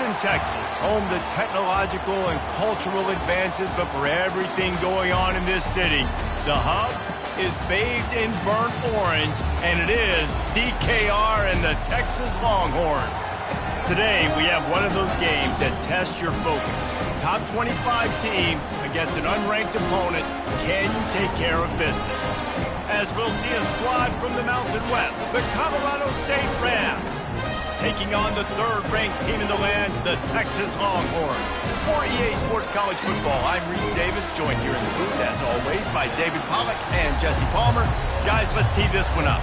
Houston, Texas, home to technological and cultural advances, but for everything going on in this city, the hub is bathed in burnt orange, and it is DKR and the Texas Longhorns. Today, we have one of those games that tests your focus. Top 25 team against an unranked opponent. Can you take care of business? As we'll see a squad from the Mountain West, the Colorado State Rams, taking on the third-ranked team in the land, the Texas Longhorns. For EA Sports College Football, I'm Reese Davis, joined here in the booth, as always, by David Pollack and Jesse Palmer. Guys, let's tee this one up.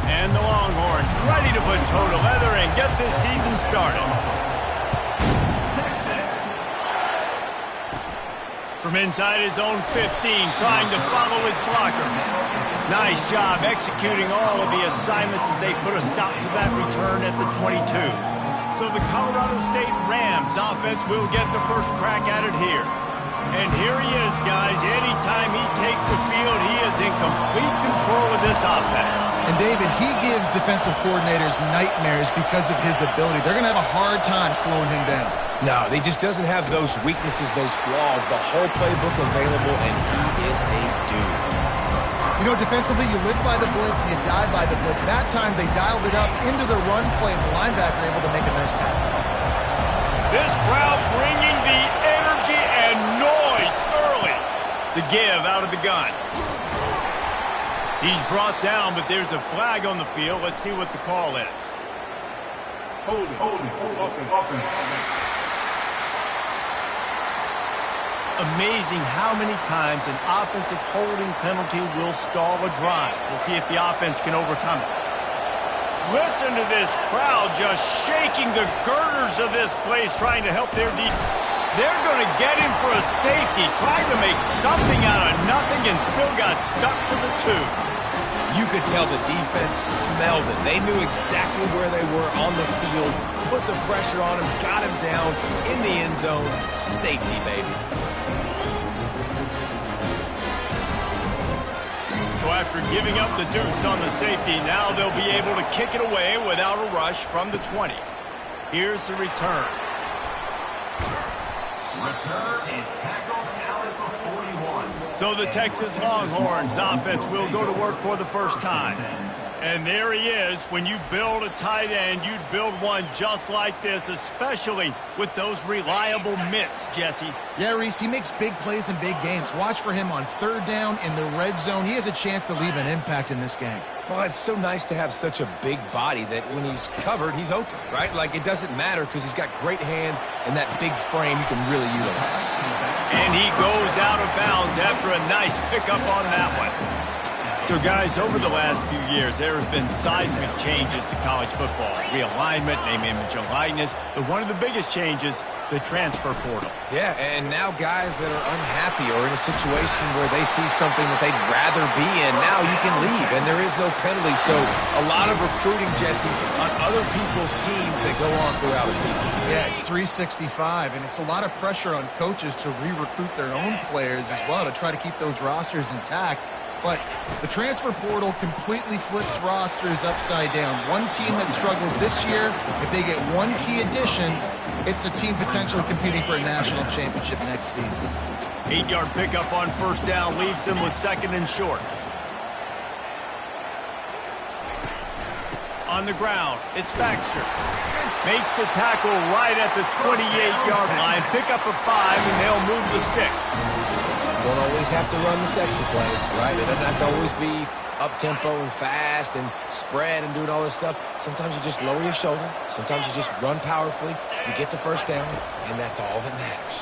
And the Longhorns ready to put toe to leather and get this season started. From inside his own 15, trying to follow his blockers. Nice job executing all of the assignments as they put a stop to that return at the 22. So the Colorado State Rams offense will get the first crack at it here. And here he is, guys. Anytime he takes the field, he is in complete control of this offense. And David, he gives defensive coordinators nightmares because of his ability. They're going to have a hard time slowing him down. No, he just doesn't have those weaknesses, those flaws, the whole playbook available, and he is a dude. You know, defensively, you live by the blitz and you die by the blitz. That time, they dialed it up into the run play, and the linebacker able to make a nice tackle. This crowd bringing the energy and noise early. The give out of the gun. He's brought down, but there's a flag on the field. Let's see what the call is. Hold it. Amazing how many times an offensive holding penalty will stall a drive. We'll see if the offense can overcome it. Listen to this crowd just shaking the girders of this place, trying to help their defense. They're going to get him for a safety, trying to make something out of nothing, and still got stuck for the two. You could tell the defense smelled it. They knew exactly where they were on the field, put the pressure on him, got him down in the end zone. Safety, baby. So after giving up the deuce on the safety, now they'll be able to kick it away without a rush from the 20. Here's the return. Return is tackled out at the 41. So the Texas Longhorns offense will go to work for the first time. And there he is. When you build a tight end, you'd build one just like this, especially with those reliable mitts, Jesse. Yeah, Reese, he makes big plays in big games. Watch for him on third down in the red zone. He has a chance to leave an impact in this game. Well, it's so nice to have such a big body that when he's covered, he's open, right? Like, it doesn't matter because he's got great hands and that big frame he can really utilize. And he goes out of bounds after a nice pickup on that one. So, guys, over the last few years, there have been seismic changes to college football. Realignment, name, image, and likeness. But one of the biggest changes, the transfer portal. Yeah, and now guys that are unhappy or in a situation where they see something that they'd rather be in, now you can leave, and there is no penalty. So a lot of recruiting, Jesse, on other people's teams that go on throughout a season. Yeah, it's 365, and it's a lot of pressure on coaches to re-recruit their own players as well to try to keep those rosters intact. But the transfer portal completely flips rosters upside down. One team that struggles this year, if they get one key addition, it's a team potentially competing for a national championship next season. 8-yard pickup on first down leaves them with second and short. On the ground, it's Baxter. Makes the tackle right at the 28-yard line. Pick up a 5, and they'll move the sticks. You don't always have to run the sexy plays, right? It doesn't have to always be up-tempo and fast and spread and doing all this stuff. Sometimes you just lower your shoulder. Sometimes you just run powerfully. You get the first down, and that's all that matters.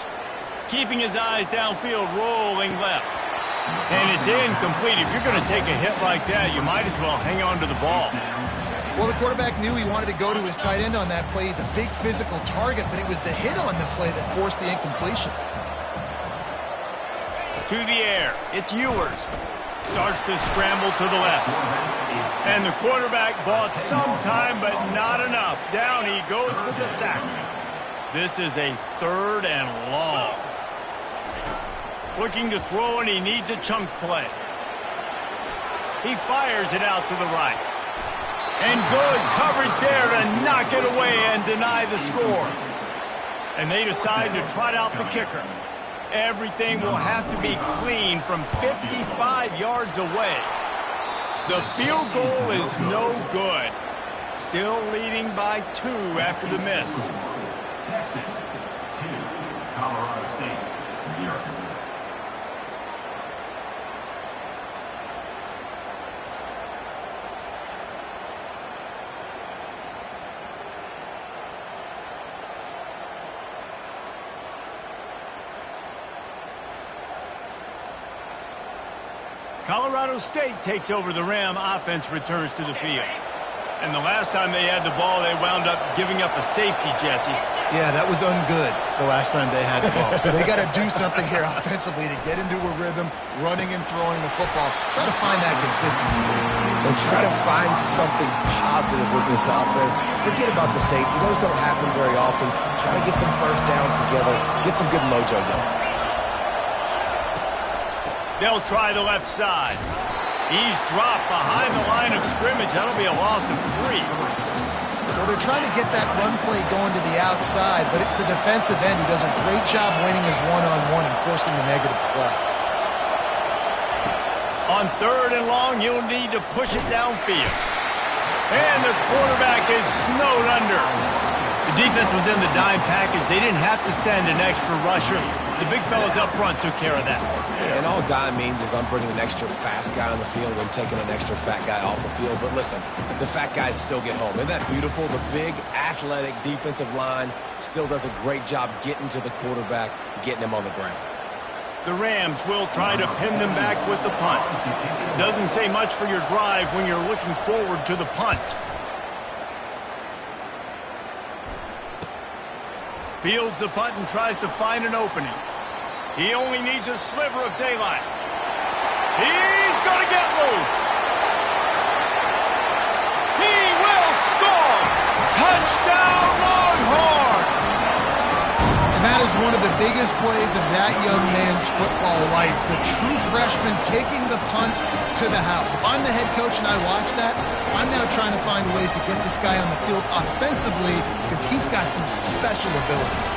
Keeping his eyes downfield, rolling left. And it's incomplete. If you're going to take a hit like that, you might as well hang on to the ball. Well, the quarterback knew he wanted to go to his tight end on that play. He's a big physical target, but it was the hit on the play that forced the incompletion. To the air, it's Ewers. Starts to scramble to the left. And the quarterback bought some time, but not enough. Down he goes with the sack. This is a third and long. Looking to throw, and he needs a chunk play. He fires it out to the right. And good coverage there to knock it away and deny the score. And they decide to trot out the kicker. Everything will have to be clean from 55 yards away. The field goal is no good. Still leading by 2 after the miss. Texas 2, Colorado State 0. Colorado State takes over the Ram. Offense returns to the field. And the last time they had the ball, they wound up giving up a safety, Jesse. Yeah, that was ungood the last time they had the ball. So they got to do something here offensively to get into a rhythm, running and throwing the football. Try to find that consistency. And try to find something positive with this offense. Forget about the safety. Those don't happen very often. Try to get some first downs together. Get some good mojo going. They'll try the left side. He's dropped behind the line of scrimmage. That'll be a loss of 3. Well, they're trying to get that run play going to the outside, but it's the defensive end who does a great job winning his one-on-one and forcing the negative play. On 3rd and long, you'll need to push it downfield. And the quarterback is snowed under. The defense was in the dime package. They didn't have to send an extra rusher. The big fellas up front took care of that. And all dime means is I'm bringing an extra fast guy on the field and taking an extra fat guy off the field. But listen, the fat guys still get home. Isn't that beautiful? The big, athletic defensive line still does a great job getting to the quarterback, getting him on the ground. The Rams will try to pin them back with the punt. Doesn't say much for your drive when you're looking forward to the punt. Fields the punt and tries to find an opening. He only needs a sliver of daylight. He's going to get loose. He will score. Touchdown, Longhorn. And that is one of the biggest plays of that young man's football life. The true freshman taking the punt to the house. If I'm the head coach and I watch that, I'm now trying to find ways to get this guy on the field offensively because he's got some special ability.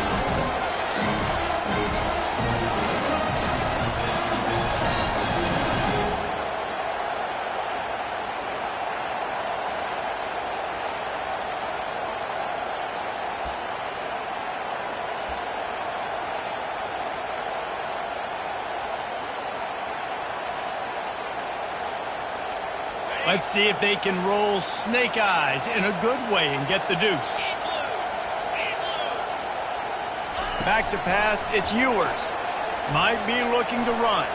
Let's see if they can roll snake eyes in a good way and get the deuce. Back to pass, it's Ewers. Might be looking to run.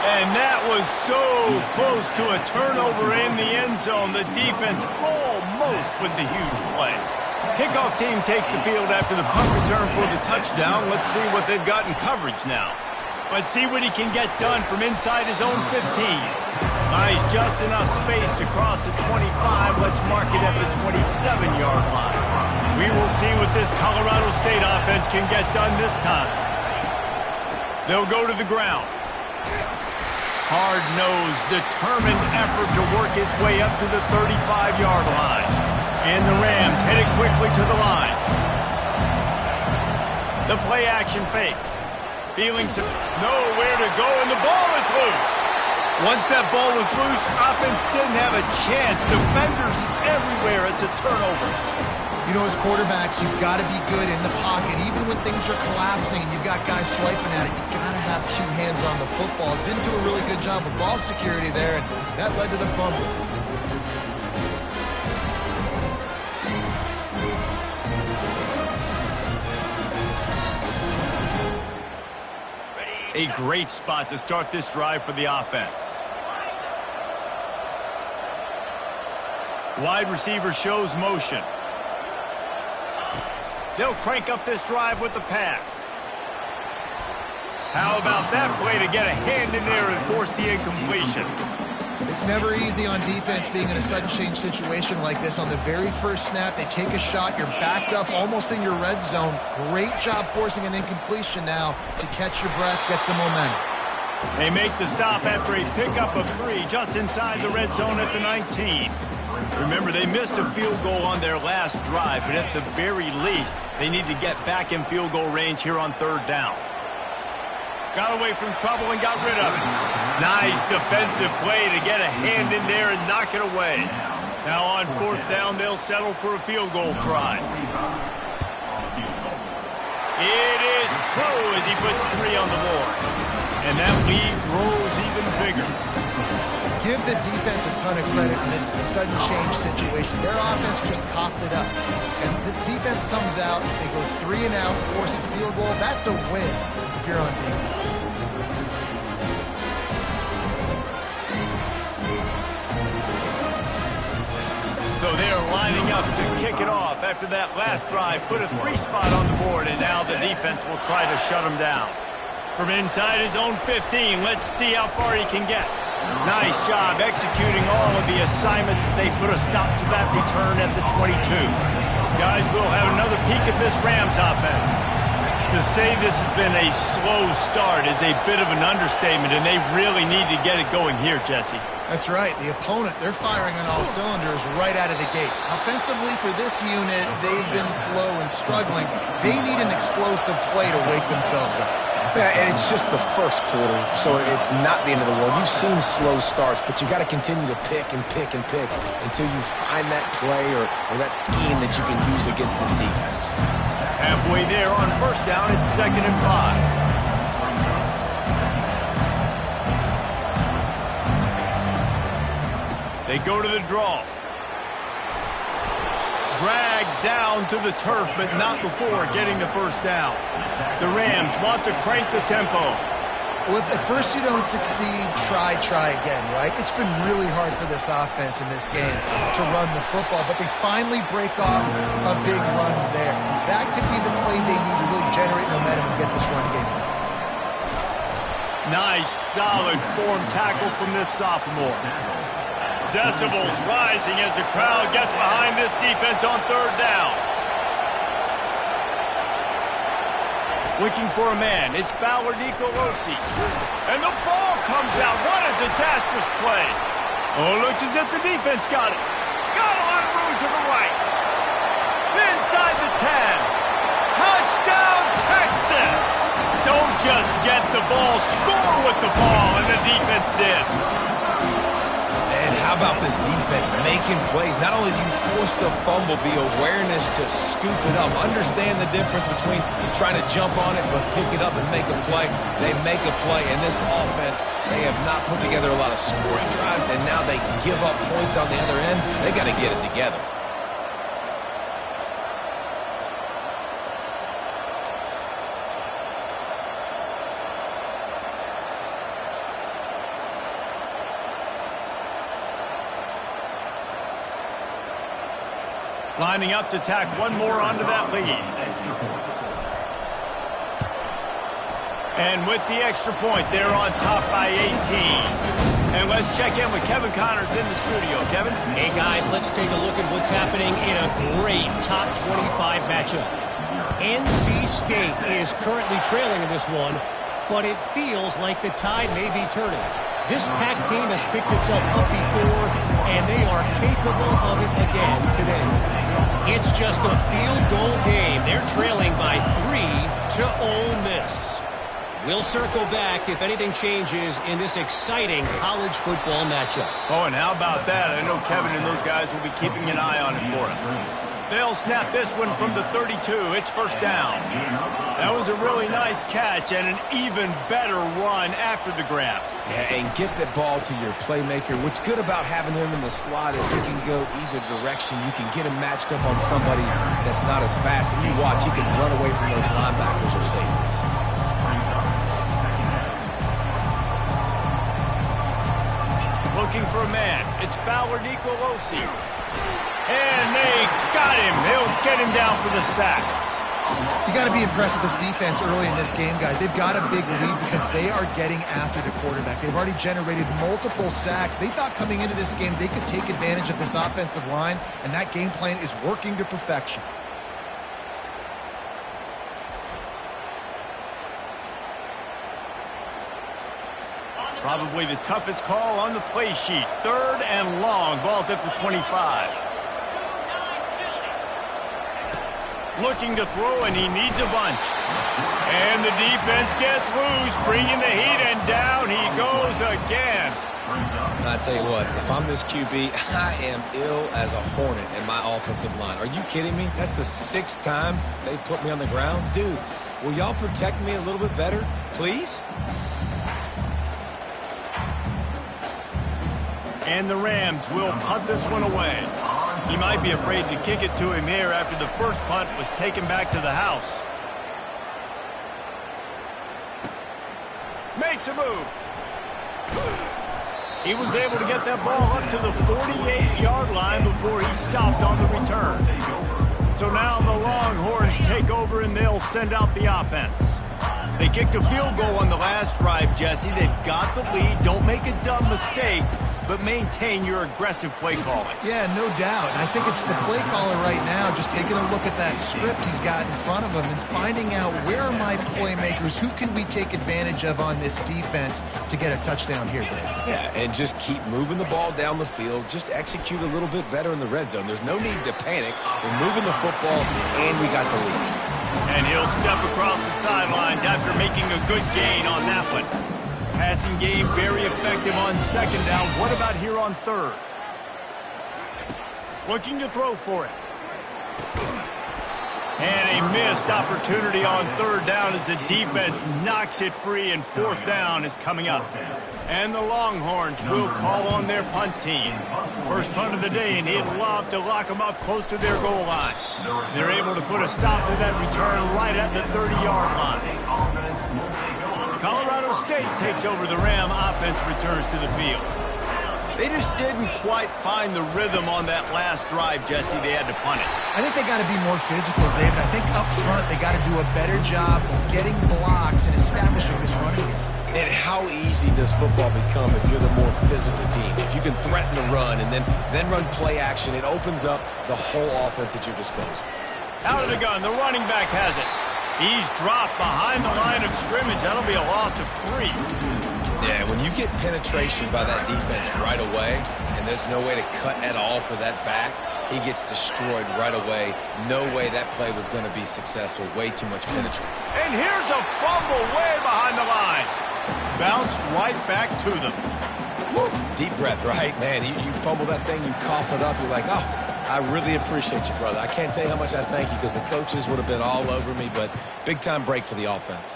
And that was so close to a turnover in the end zone. The defense almost with the huge play. Kickoff team takes the field after the punt return for the touchdown. Let's see what they've got in coverage now. Let's see what he can get done from inside his own 15. Buys just enough space to cross the 25. Let's mark it at the 27-yard line. We will see what this Colorado State offense can get done this time. They'll go to the ground. Hard-nosed, determined effort to work his way up to the 35-yard line. And the Rams headed quickly to the line. The play-action fake. Feeling some nowhere to go, and the ball is loose. Once that ball was loose, offense didn't have a chance. Defenders everywhere. It's a turnover. You know, as quarterbacks, you've got to be good in the pocket. Even when things are collapsing and you've got guys swiping at it, you've got to have 2 hands on the football. Didn't do a really good job of ball security there, and that led to the fumble. A great spot to start this drive for the offense. Wide receiver shows motion. They'll crank up this drive with the pass. How about that play to get a hand in there and force the incompletion? It's never easy on defense being in a sudden change situation like this. On the very first snap, they take a shot. You're backed up almost in your red zone. Great job forcing an incompletion now to catch your breath, get some momentum. They make the stop after a pickup of 3 just inside the red zone at the 19. Remember, they missed a field goal on their last drive, but at the very least, they need to get back in field goal range here on third down. Got away from trouble and got rid of it. Nice defensive play to get a hand in there and knock it away. Now on fourth down, they'll settle for a field goal try. It is true as he puts 3 on the board. And that lead grows even bigger. Give the defense a ton of credit in this sudden change situation. Their offense just coughed it up. And this defense comes out, they go 3 and out, force a field goal. That's a win if you're on defense. So they're lining up to kick it off after that last drive. Put a 3 spot on the board, and now the defense will try to shut him down. From inside his own 15, let's see how far he can get. Nice job executing all of the assignments as they put a stop to that return at the 22. Guys, we'll have another peek at this Rams offense. To say this has been a slow start is a bit of an understatement, and they really need to get it going here, Jesse. That's right. The opponent, they're firing on all cylinders right out of the gate. Offensively, for this unit, they've been slow and struggling. They need an explosive play to wake themselves up. Yeah, and it's just the first quarter, so it's not the end of the world. You've seen slow starts, but you got to continue to pick and pick and pick until you find that play or that scheme that you can use against this defense. Halfway there on first down, it's 2nd and 5. They go to the draw. Dragged down to the turf, but not before getting the first down. The Rams want to crank the tempo. Well, if at first you don't succeed, try again, right? It's been really hard for this offense in this game to run the football, but they finally break off a big run there. That could be the play they need to really generate momentum and get this run game. Nice, solid form tackle from this sophomore. Decibels rising as the crowd gets behind this defense on third down. Looking for a man. It's Fowler Nicolosi. And the ball comes out. What a disastrous play. Oh, looks as if the defense got it. Got a lot of room to the right. Inside the 10. Touchdown, Texas. Don't just get the ball. Score with the ball, and the defense did. And how about this defense making plays? Not only do you force the fumble, the awareness to scoop it up. Understand the difference between trying to jump on it but pick it up and make a play. They make a play, and this offense, they have not put together a lot of scoring drives, and now they give up points on the other end. They got to get it together. Lining up to tack one more onto that lead. And with the extra point, they're on top by 18. And let's check in with Kevin Connors in the studio. Kevin? Hey, guys, let's take a look at what's happening in a great top 25 matchup. NC State is currently trailing in this one, but it feels like the tide may be turning. This Pac team has picked itself up before, and they are capable of it again today. It's just a field goal game. They're trailing by 3 to Ole Miss. We'll circle back if anything changes in this exciting college football matchup. Oh, and how about that? I know Kevin and those guys will be keeping an eye on it for us. They'll snap this one from the 32. It's first down. That was a really nice catch and an even better run after the grab. Yeah, and get the ball to your playmaker. What's good about having him in the slot is he can go either direction. You can get him matched up on somebody that's not as fast, and you watch, he can run away from those linebackers or safeties. Looking for a man. It's Fowler Nicolosi. And they got him. They'll get him down for the sack. You got to be impressed with this defense early in this game, guys. They've got a big lead because they are getting after the quarterback. They've already generated multiple sacks. They thought coming into this game they could take advantage of this offensive line, and that game plan is working to perfection. Probably the toughest call on the play sheet. 3rd and long. Ball's at the 25. Looking to throw, and he needs a bunch. And the defense gets loose, bringing the heat, and down he goes again. I tell you what, if I'm this QB, I am ill as a hornet in my offensive line. Are you kidding me? That's the 6th time they put me on the ground. Dudes, will y'all protect me a little bit better, please? And the Rams will punt this one away. He might be afraid to kick it to him here after the first punt was taken back to the house. Makes a move. He was able to get that ball up to the 48-yard line before he stopped on the return. So now the Longhorns take over and they'll send out the offense. They kicked a field goal on the last drive, Jesse. They've got the lead. Don't make a dumb mistake, but maintain your aggressive play calling. Yeah, no doubt. And I think it's the play caller right now just taking a look at that script he's got in front of him and finding out where are my playmakers, who can we take advantage of on this defense to get a touchdown here, Dave. Yeah, and just keep moving the ball down the field. Just execute a little bit better in the red zone. There's no need to panic. We're moving the football, and we got the lead. And he'll step across the sidelines after making a good gain on that one. Passing game very effective on 2nd down. What about here on 3rd? Looking to throw for it. And a missed opportunity on 3rd down as the defense knocks it free, and 4th down is coming up. And the Longhorns will call on their punt team. First punt of the day, and he'd love to lock them up close to their goal line. They're able to put a stop to that return right at the 30-yard line. Colorado State takes over. The Ram offense returns to the field. They just didn't quite find the rhythm on that last drive, Jesse. They had to punt it. I think they got to be more physical, David. I think up front they got to do a better job of getting blocks and establishing this running game. And how easy does football become if you're the more physical team? If you can threaten the run and then run play action, it opens up the whole offense at your disposal. Out of the gun, the running back has it. He's dropped behind the line of scrimmage. That'll be a loss of 3. Yeah, when you get penetration by that defense right away, and there's no way to cut at all for that back, he gets destroyed right away. No way that play was going to be successful. Way too much penetration. And here's a fumble way behind the line. Bounced right back to them. Woo. Deep breath, right? Man, you fumble that thing, you cough it up, you're like, oh, I really appreciate you, brother. I can't tell you how much I thank you because the coaches would have been all over me, but big-time break for the offense.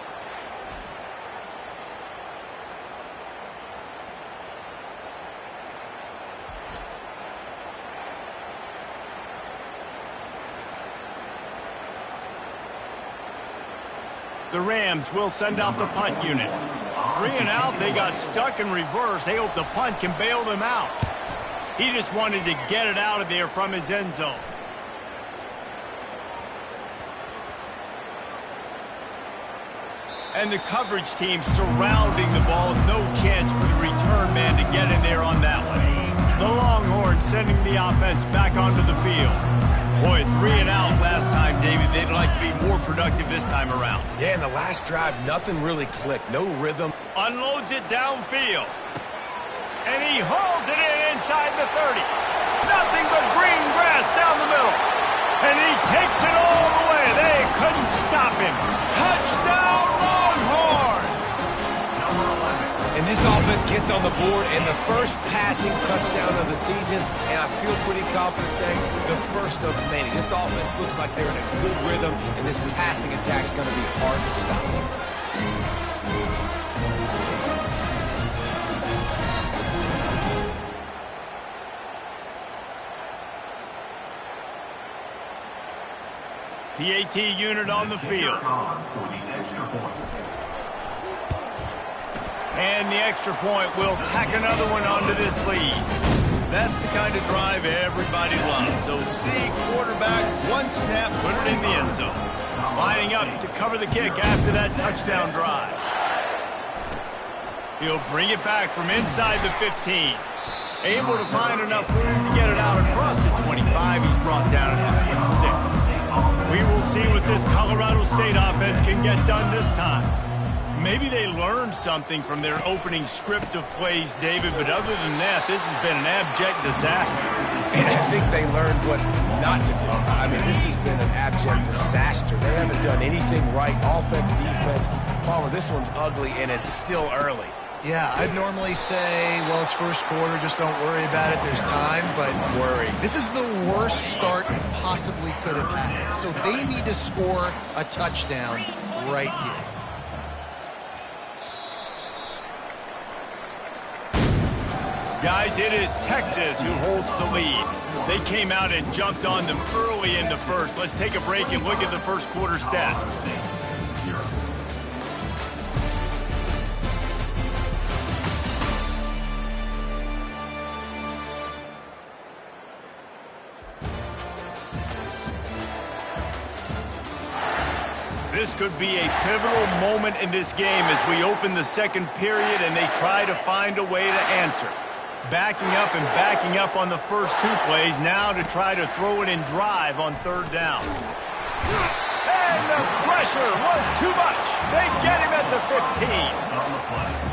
The Rams will send out the punt unit. 3 and out, they got stuck in reverse. They hope the punt can bail them out. He just wanted to get it out of there from his end zone. And the coverage team surrounding the ball. No chance for the return man to get in there on that one. The Longhorns sending the offense back onto the field. Boy, 3 and out last time, David. They'd like to be more productive this time around. Yeah, in the last drive, nothing really clicked. No rhythm. Unloads it downfield. And he hauls it in inside the 30. Nothing but green grass down the middle. And he takes it all the way. They couldn't stop him. Touchdown, Longhorns! And this offense gets on the board and the first passing touchdown of the season, and I feel pretty confident saying the first of many. This offense looks like they're in a good rhythm, and this passing attack's going to be hard to stop. PAT unit on the field. And the extra point will tack another one onto this lead. That's the kind of drive everybody loves. So see quarterback, one snap, put it in the end zone. Lining up to cover the kick after that touchdown drive. He'll bring it back from inside the 15. Able to find enough room to get it out across the 25. He's brought down at the 26. We will see what this Colorado State offense can get done this time. maybe they learned something from their opening script of plays, David, but other than that, this has been an abject disaster. And I think they learned what not to do. I mean, this has been an abject disaster. They haven't done anything right, offense, defense. Palmer, this one's ugly, and it's still early. Yeah, I'd normally say, well, it's first quarter, just don't worry about it, there's time, but Worry. this is the worst start you possibly could have had. So they need to score a touchdown right here. Guys, it is Texas who holds the lead. They came out and jumped on them early in the first. Let's take a break and look at the first quarter stats. This could be a pivotal moment in this game as we open the second period and they try to find a way to answer. Backing up and backing up on the first two plays, now to try to throw it in drive on third down. And the pressure was too much. They get him at the 15.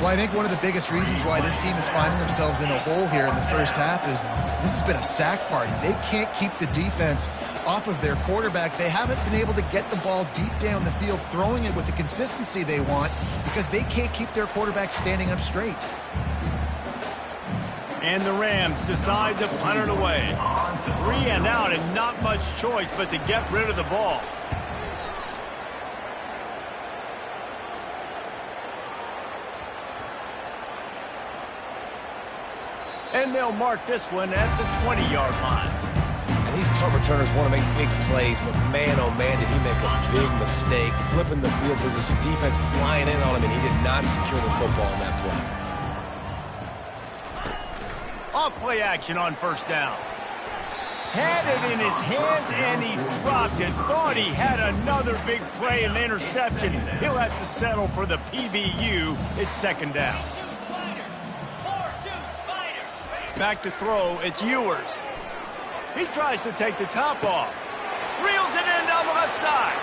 Well, I think one of the biggest reasons why this team is finding themselves in a hole here in the first half is this has been a sack party. They can't keep the defense off of their quarterback. They haven't been able to get the ball deep down the field, throwing it with the consistency they want because they can't keep their quarterback standing up straight. And the Rams decide to punt it away. 3 and out and not much choice but to get rid of the ball. And they'll mark this one at the 20-yard line. And these punt returners want to make big plays, but man, oh man, did he make a big mistake. Flipping the field position, defense flying in on him, and he did not secure the football in that play. Off-play action on first down. Had it in his hands, and he dropped it. Thought he had another big play and interception. He'll have to settle for the PBU. It's second down. Back to throw, it's Ewers. He tries to take the top off. Reels it in down the left side.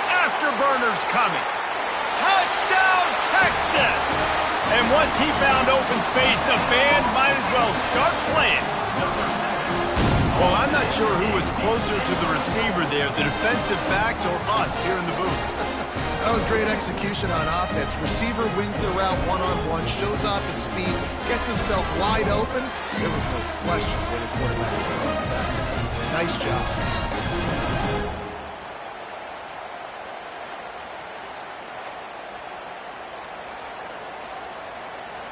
Afterburner's coming. Touchdown, Texas! And once he found open space, the band might as well start playing. Well, I'm not sure who was closer to the receiver there, the defensive backs or us here in the booth. That was great execution on offense. Receiver wins the route one-on-one, shows off his speed, gets himself wide open. There was no question where the quarterback was going for that. Nice job.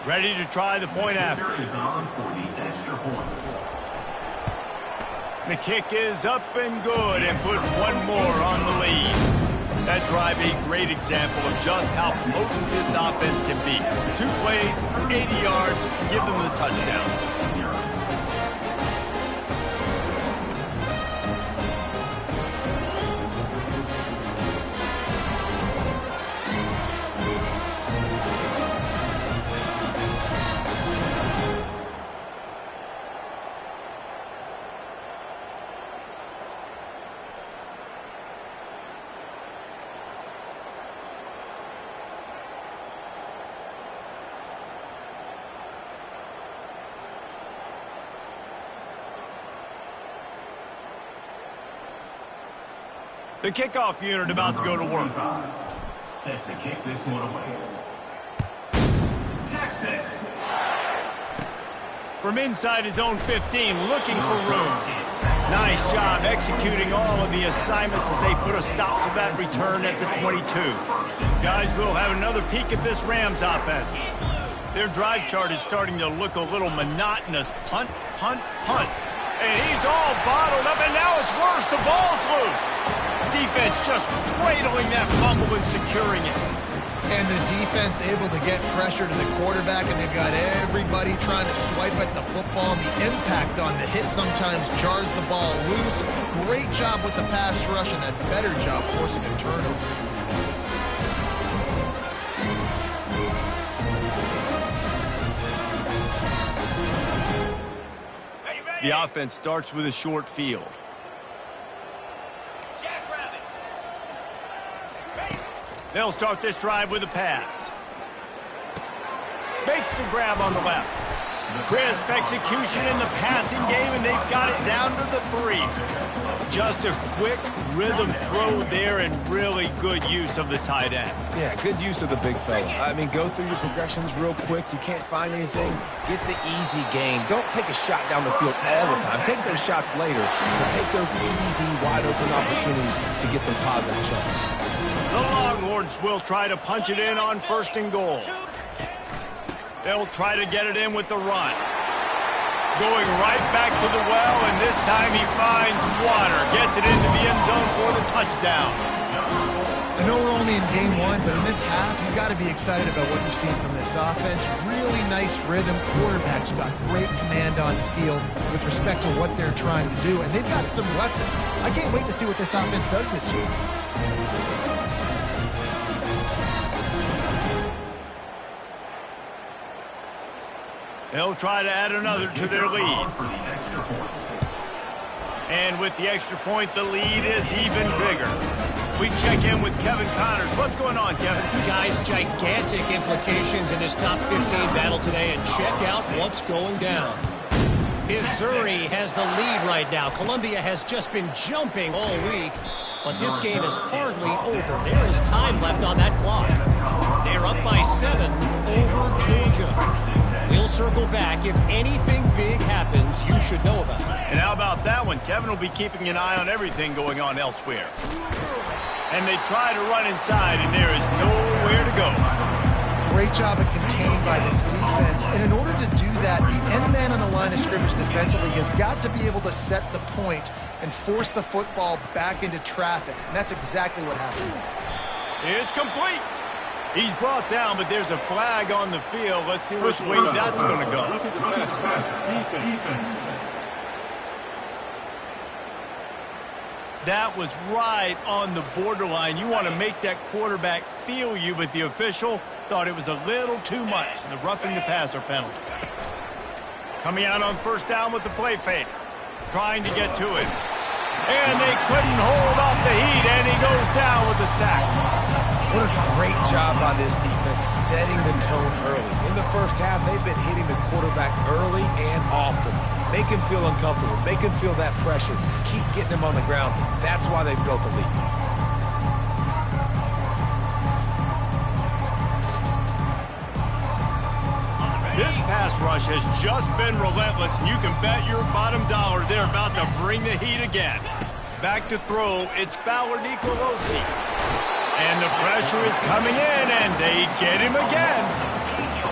Ready to try the point after. The kick is up and good and put one more on the lead. That drive a great example of just how potent this offense can be. 2 plays, 80 yards, give them the touchdown. The kickoff unit about to go to work. Set to kick this one away. Texas. From inside his own 15, looking for room. Nice job executing all of the assignments as they put a stop to that return at the 22. Guys, we'll have another peek at this Rams offense. Their drive chart is starting to look a little monotonous. Punt, punt, punt. And he's all bottled up, and now it's worse. The ball's loose. Defense just cradling that fumble and securing it. And the defense able to get pressure to the quarterback, and they've got everybody trying to swipe at the football. And the impact on the hit sometimes jars the ball loose. Great job with the pass rush, and a better job forcing a turnover. The offense starts with a short field. They'll start this drive with a pass. Makes the grab on the left. Crisp execution in the passing game, and they've got it down to the 3. Just a quick rhythm throw there and really good use of the tight end. Yeah, good use of the big fella. I mean, go through your progressions real quick. You can't find anything, get the easy gain. Don't take a shot down the field all the time. Take those shots later, but take those easy, wide-open opportunities to get some positive chunks. The Longhorns will try to punch it in on 1st and goal. They'll try to get it in with the run. Going right back to the well, and this time he finds water. Gets it into the end zone for the touchdown. I know we're only in game 1, but in this half, you've got to be excited about what you've seen from this offense. Really nice rhythm. Quarterback's got great command on the field with respect to what they're trying to do, and they've got some weapons. I can't wait to see what this offense does this year. They'll try to add another to their lead. And with the extra point, the lead is even bigger. We check in with Kevin Connors. What's going on, Kevin? Guys, gigantic implications in this top 15 battle today, and check out what's going down. Missouri has the lead right now. Columbia has just been jumping all week, but this game is hardly over. There is time left on that clock. They're up by 7 over Georgia. We'll circle back. If anything big happens, you should know about it. And how about that one? Kevin will be keeping an eye on everything going on elsewhere. And they try to run inside, and there is nowhere to go. Great job of contained by this defense. And in order to do that, the end man on the line of scrimmage defensively has got to be able to set the point and force the football back into traffic. And that's exactly what happened. It's complete. He's brought down, but there's a flag on the field. Let's see which way that's going to go. That was right on the borderline. You want to make that quarterback feel you, but the official thought it was a little too much. The roughing the passer penalty. Coming out on 1st down with the play fake. Trying to get to it. And they couldn't hold off the heat, and he goes down with the sack. What a great job by this defense setting the tone early. In the first half, they've been hitting the quarterback early and often. Make him feel uncomfortable. Make him feel that pressure. Keep getting him on the ground. That's why they built the lead. This pass rush has just been relentless, and you can bet your bottom dollar they're about to bring the heat again. Back to throw, it's Fowler Nicolosi. And the pressure is coming in, and they get him again.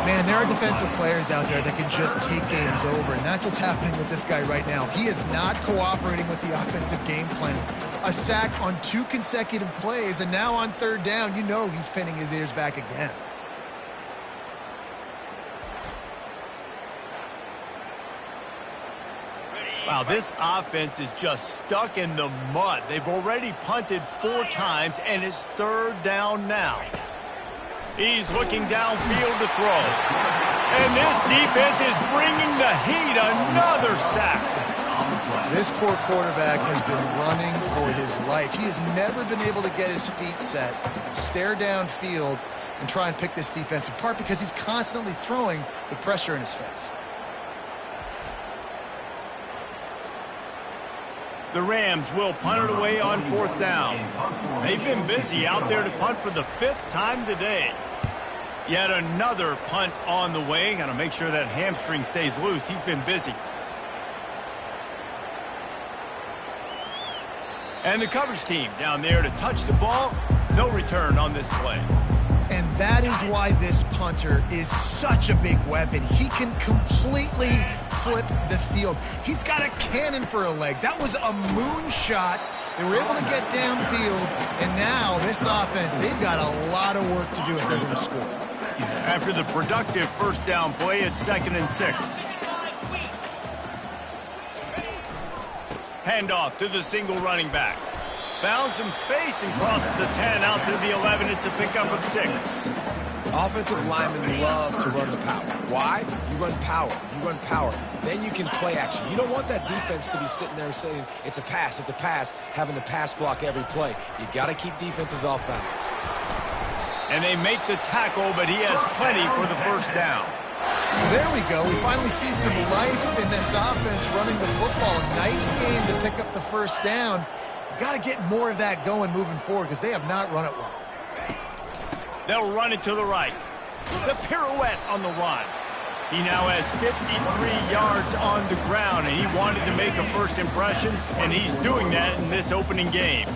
Man, there are defensive players out there that can just take games over, and that's what's happening with this guy right now. He is not cooperating with the offensive game plan. A sack on 2 consecutive plays, and now on 3rd down, you know he's pinning his ears back again. Wow, this offense is just stuck in the mud. They've already punted 4 times, and it's 3rd down now. He's looking downfield to throw. And this defense is bringing the heat. Another sack. This poor quarterback has been running for his life. He has never been able to get his feet set, stare downfield, and try and pick this defense apart because he's constantly throwing with pressure in his face. The Rams will punt it away on 4th down. They've been busy out there to punt for the 5th time today. Yet another punt on the way. Got to make sure that hamstring stays loose. He's been busy. And the coverage team down there to touch the ball. No return on this play. And that is why this punter is such a big weapon. He can completely flip the field. He's got a cannon for a leg. That was a moonshot. They were able to get downfield, and now this offense, they've got a lot of work to do if they're going to score. After the productive 1st down play, it's 2nd and 6. Handoff to the single running back. Found some space and crosses the 10 out to the 11. It's a pickup of 6. Offensive linemen love to run the power. Why? You run power. You run power. Then you can play action. You don't want that defense to be sitting there saying, it's a pass, having to pass block every play. You got to keep defenses off balance. And they make the tackle, but he has plenty for the 1st down. There we go. We finally see some life in this offense running the football. Nice game to pick up the first down. Got to get more of that going moving forward because they have not run it well. They'll run it to the right. The pirouette on the run. He now has 53 yards on the ground, and he wanted to make a first impression, and he's doing that in this opening game.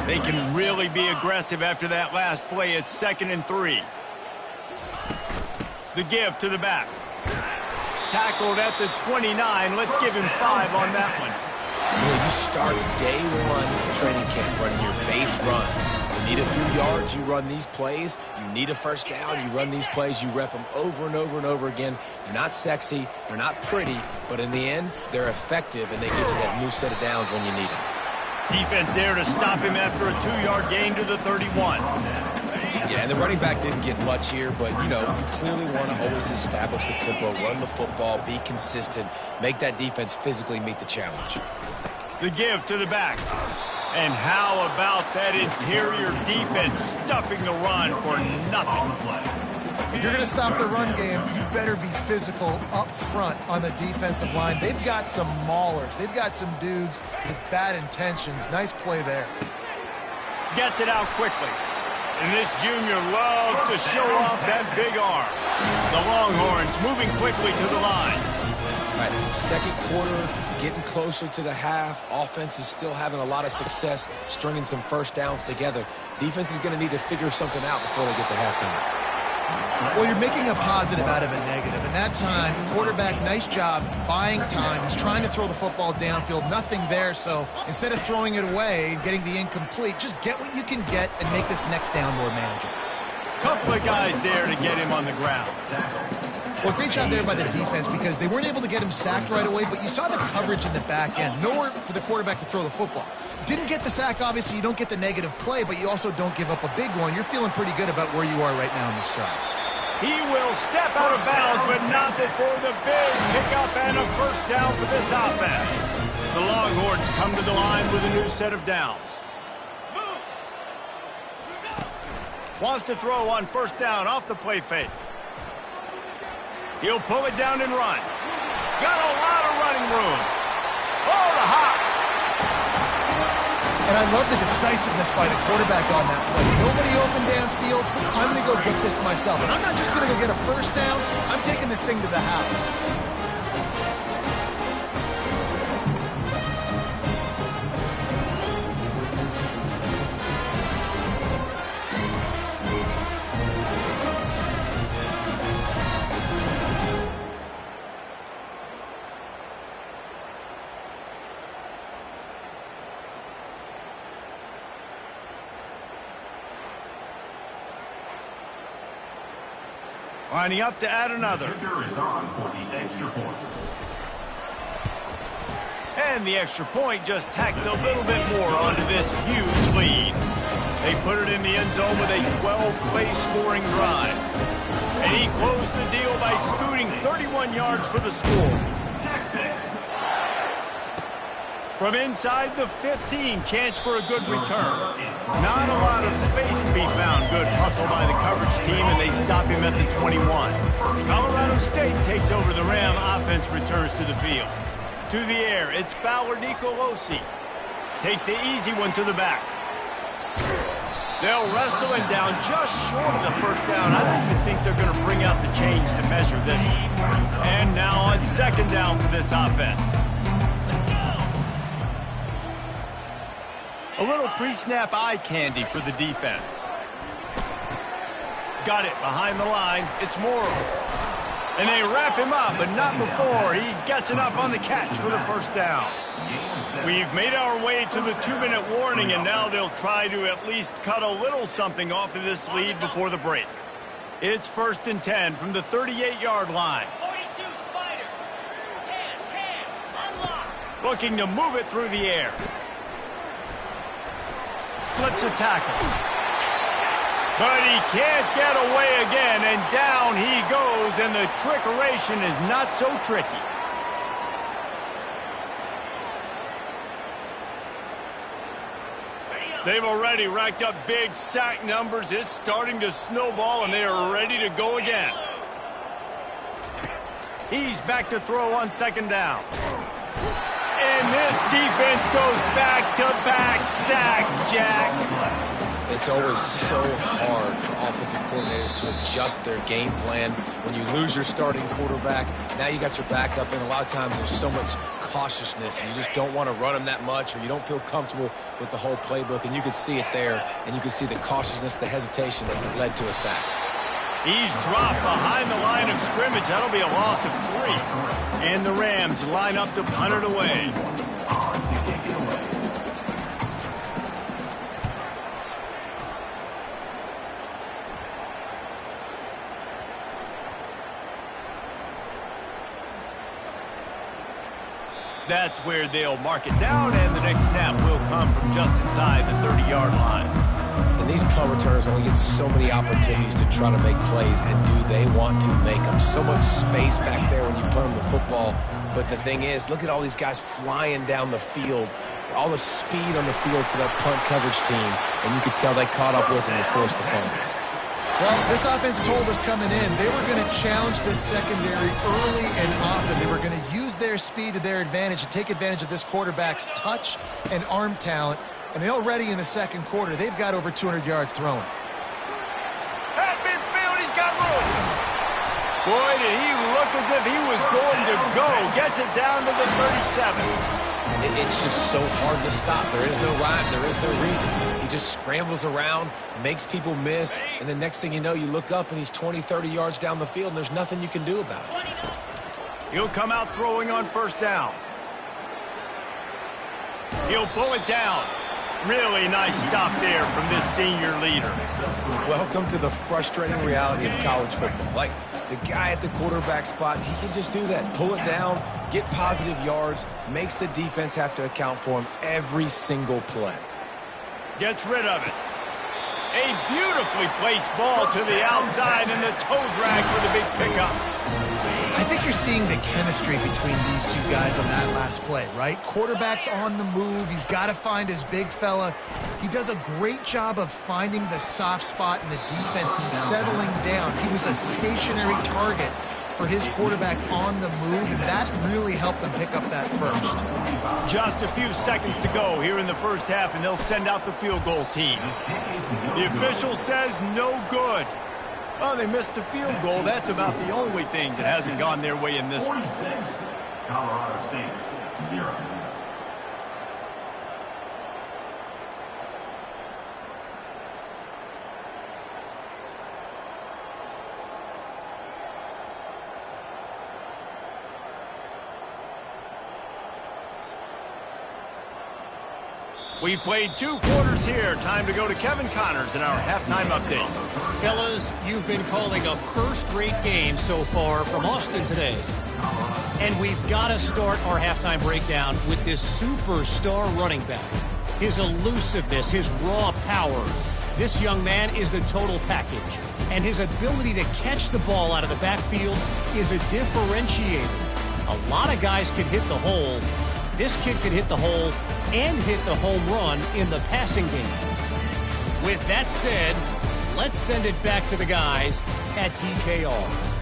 They can really be aggressive after that last play. It's 2nd and 3. The give to the back. Tackled at the 29. Let's give him 5 on that one. You start day one training camp running your base runs. You need a few yards, you run these plays. You need a first down, you run these plays. You rep them over and over and over again. They're not sexy, they're not pretty, but in the end, they're effective, and they get you that new set of downs when you need them. Defense there to stop him after a 2-yard gain to the 31. Yeah, and the running back didn't get much here, but, you clearly want to always establish the tempo, run the football, be consistent, make that defense physically meet the challenge. The give to the back. And how about that interior defense stuffing the run for nothing? If you're going to stop the run game, you better be physical up front on the defensive line. They've got some maulers. They've got some dudes with bad intentions. Nice play there. Gets it out quickly. And this junior loves to show off that big arm. The Longhorns moving quickly to the line. All right, second quarter, getting closer to the half. Offense is still having a lot of success stringing some first downs together. Defense is going to need to figure something out before they get to halftime. Well, you're making a positive out of a negative. And that time, quarterback, nice job buying time. He's trying to throw the football downfield. Nothing there, so instead of throwing it away and getting the incomplete, just get what you can get and make this next down more manageable. Couple of guys there to get him on the ground. Well, great job there by the defense because they weren't able to get him sacked right away, but you saw the coverage in the back end. Nowhere for the quarterback to throw the football. Didn't get the sack, obviously. You don't get the negative play, but you also don't give up a big one. You're feeling pretty good about where you are right now in this drive. He will step out of bounds, but not before the big pickup and a first down for this offense. The Longhorns come to the line with a new set of downs. Wants to throw on first down off the play fake. He'll pull it down and run. Got a lot of running room. Oh, the hops. And I love the decisiveness by the quarterback on that play. Nobody open downfield. I'm going to go get this myself. And I'm not just going to go get a first down. I'm taking this thing to the house. Lining up to add another. Is on for the extra point. And the extra point just tacks a little bit more onto this huge lead. They put it in the end zone with a 12-play scoring drive. And he closed the deal by scooting 31 yards for the score. Texas. From inside the 15, chance for a good return. Not a lot of space to be found. Good hustle by the coverage team, and they stop him at the 21. Colorado State takes over the Ram. Offense returns to the field. To the air, it's Fowler Nicolosi. Takes the easy one to the back. They'll wrestle him down just short of the first down. I don't even think they're going to bring out the chains to measure this one. And now on second down for this offense. A little pre-snap eye candy for the defense. Got it behind the line. It's Morrow. And they wrap him up, but not before he gets enough on the catch for the first down. We've made our way to the 2-minute warning, and now they'll try to at least cut a little something off of this lead before the break. It's 1st and 10 from the 38-yard line. 42 Spider. Unlock. Looking to move it through the air. Slips a tackle. But he can't get away again, and down he goes, and the trickeration is not so tricky. They've already racked up big sack numbers. It's starting to snowball, and they are ready to go again. He's back to throw on second down. And this defense goes back-to-back sack, Jack. It's always so hard for offensive coordinators to adjust their game plan. When you lose your starting quarterback, now you got your backup, and a lot of times there's so much cautiousness, and you just don't want to run them that much, or you don't feel comfortable with the whole playbook, and you could see it there, and you could see the cautiousness, the hesitation that led to a sack. He's dropped behind the line of scrimmage. That'll be a loss of 3. And the Rams line up to punt it away. That's where they'll mark it down, and the next snap will come from just inside the 30-yard line. And these punt returners only get so many opportunities to try to make plays, and do they want to make them? So much space back there when you punt them the football. But the thing is, look at all these guys flying down the field, all the speed on the field for that punt coverage team, and you could tell they caught up with them to force the fumble. Well, this offense told us coming in they were going to challenge this secondary early and often. They were going to use their speed to their advantage and take advantage of this quarterback's touch and arm talent. And already in the second quarter, they've got over 200 yards thrown. At midfield, he's got room. Boy, did he look as if he was going to go. Gets it down to the 37. It's just so hard to stop. There is no rhyme. There is no reason. He just scrambles around, makes people miss, and the next thing you know, you look up and he's 20, 30 yards down the field, and there's nothing you can do about it. He'll come out throwing on first down. He'll pull it down. Really nice stop there from this senior leader. Welcome to the frustrating reality of college football. Like, the guy at the quarterback spot, he can just do that. Pull it down, get positive yards, makes the defense have to account for him every single play. Gets rid of it. A beautifully placed ball to the outside, and the toe drag for the big pickup. I think you're seeing the chemistry between these two guys on that last play, right? Quarterback's on the move. He's got to find his big fella. He does a great job of finding the soft spot in the defense and settling down. He was a stationary target for his quarterback on the move, and that really helped them pick up that first. Just a few seconds to go here in the first half, and they'll send out the field goal team. The official says no good. Well, they missed the field goal. That's about the only thing that hasn't gone their way in this one. 46, Colorado State, 0. We've played 2 quarters here. Time to go to Kevin Connors in our halftime update. Fellas, you've been calling a first-rate game so far from Austin today. And we've got to start our halftime breakdown with this superstar running back. His elusiveness, his raw power. This young man is the total package. And his ability to catch the ball out of the backfield is a differentiator. A lot of guys can hit the hole. This kid could hit the hole and hit the home run in the passing game. With that said, let's send it back to the guys at DKR.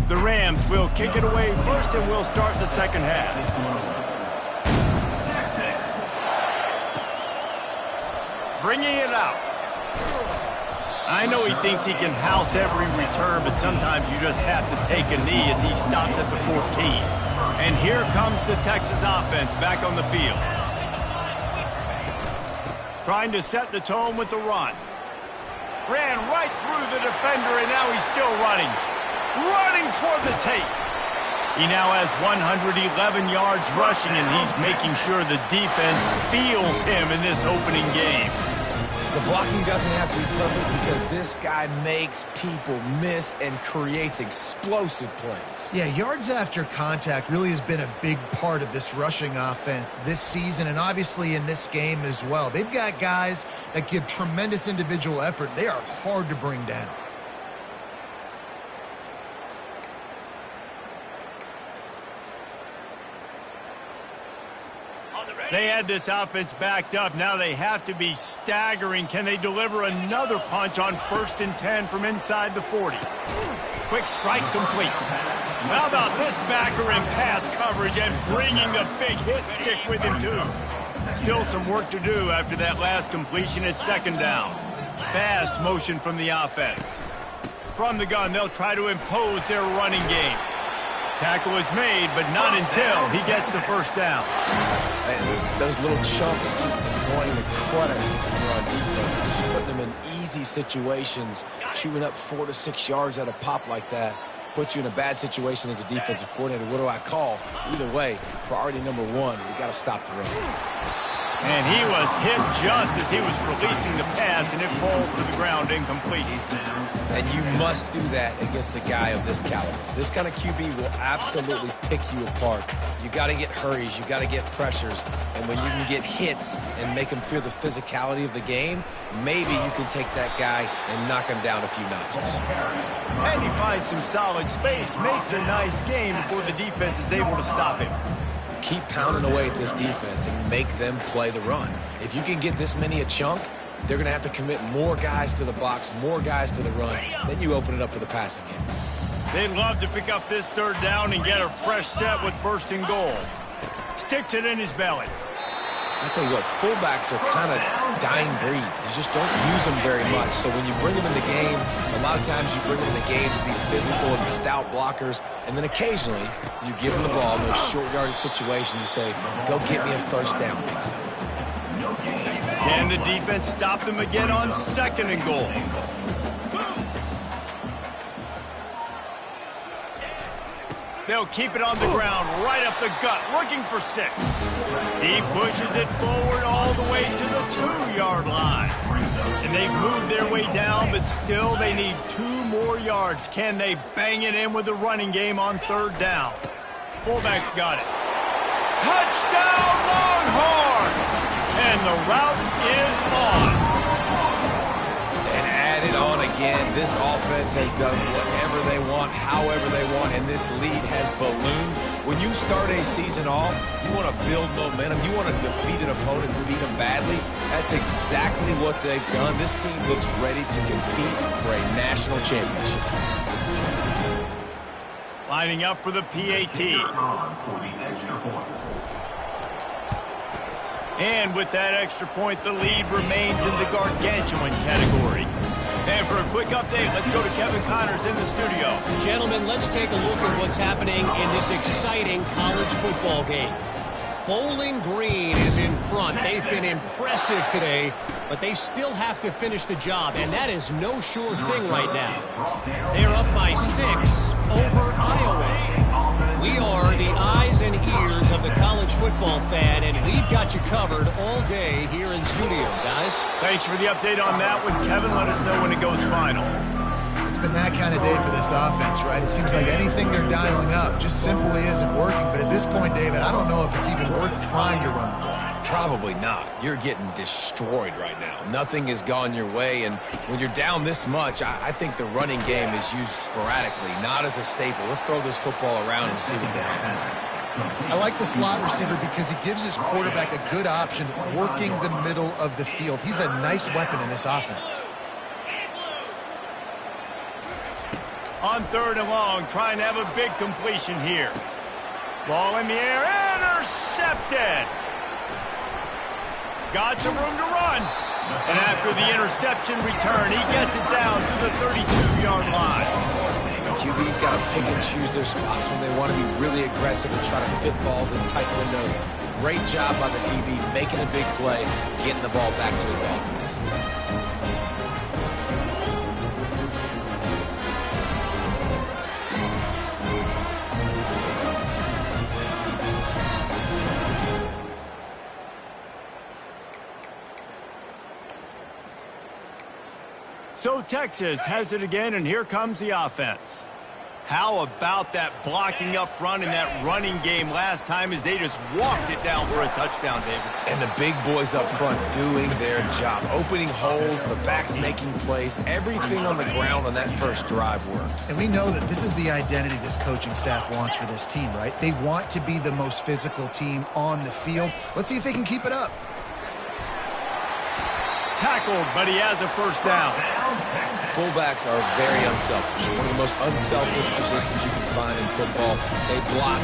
The Rams will kick it away first, and we'll start the second half. Texas. Bringing it out. I know he thinks he can house every return, but sometimes you just have to take a knee as he stopped at the 14. And here comes the Texas offense back on the field. Trying to set the tone with the run. Ran right through the defender, and now he's still running. Running toward the tape. He now has 111 yards rushing, and he's making sure the defense feels him in this opening game. The The blocking doesn't have to be perfect because this guy makes people miss and creates explosive plays. Yeah, yards after contact really has been a big part of this rushing offense this season and obviously in this game as well. They've got guys that give tremendous individual effort. They are hard to bring down. They had this offense backed up. Now they have to be staggering. Can they deliver another punch on 1st and 10 from inside the 40? Quick strike complete. How about this backer in pass coverage and bringing the big hit stick with him, too? Still some work to do after that last completion at 2nd down. Fast motion from the offense. From the gun, they'll try to impose their running game. Tackle is made, but not until he gets the 1st down. Man, those little chunks keep wanting to credit on defense. It's just putting them in easy situations, chewing up 4 to 6 yards at a pop like that. Puts you in a bad situation as a defensive coordinator. What do I call? Either way, priority number 1, we got to stop the run. And he was hit just as he was releasing the pass, and it falls to the ground incomplete. And you must do that against a guy of this caliber. This kind of QB will absolutely pick you apart. You got to get hurries, you got to get pressures, and when you can get hits and make him feel the physicality of the game, maybe you can take that guy and knock him down a few notches. And he finds some solid space, makes a nice game before the defense is able to stop him. Keep pounding away at this defense and make them play the run. If you can get this many a chunk, they're going to have to commit more guys to the box, more guys to the run. Then you open it up for the passing game. They'd love to pick up this 3rd down and get a fresh set with 1st and goal. Sticks it in his belly. I tell you what, fullbacks are kind of dying breeds. You just don't use them very much. So when you bring them in the game, a lot of times you bring them in the game to be physical and stout blockers, and then occasionally you give them the ball in those short yardage situations. You say, go get me a 1st down, big fella. Can the defense stop them again on 2nd and goal? They'll keep it on the ground, right up the gut, looking for 6. He pushes it forward all the way to the 2-yard line. And they've moved their way down, but still they need 2 more yards. Can they bang it in with the running game on 3rd down? Fullback's got it. Touchdown, Longhorn! And the route is on. And add it on again. This offense has done whatever they want, however they want, and this lead has ballooned. When you start a season off, you want to build momentum. You want to defeat an opponent and beat them badly. That's exactly what they've done. This team looks ready to compete for a national championship. Lining up for the PAT. And with that extra point, the lead remains in the gargantuan category. And for a quick update, let's go to Kevin Connors in the studio. Gentlemen, let's take a look at what's happening in this exciting college football game. Bowling Green is in front. They've been impressive today, but they still have to finish the job, and that is no sure thing right now. They're up by 6 over Iowa. We are the eyes and ears of the college football fan, and we've got you covered all day here in studio, guys. Thanks for the update on that one, Kevin. Let us know when it goes final. It's been that kind of day for this offense, right? It seems like anything they're dialing up just simply isn't working. But at this point, David, I don't know if it's even worth trying to run the ball. Probably not. You're getting destroyed right now. Nothing has gone your way, and when you're down this much, I think the running game is used sporadically, not as a staple. Let's throw this football around and see what can happen. I like the slot receiver because he gives his quarterback a good option working the middle of the field. He's a nice weapon in this offense. On 3rd and long, trying to have a big completion here. Ball in the air, intercepted. Got some room to run. And after the interception return, he gets it down to the 32-yard line. QB's got to pick and choose their spots when they want to be really aggressive and try to fit balls in tight windows. Great job by the DB making a big play, getting the ball back to its offense. So Texas has it again, and here comes the offense. How about that blocking up front and that running game last time as they just walked it down for a touchdown, David? And the big boys up front doing their job. Opening holes, the backs making plays. Everything on the ground on that first drive worked. And we know that this is the identity this coaching staff wants for this team, right? They want to be the most physical team on the field. Let's see if they can keep it up. Tackled, but he has a first down. Fullbacks are very unselfish. One of the most unselfish positions you can find in football. They block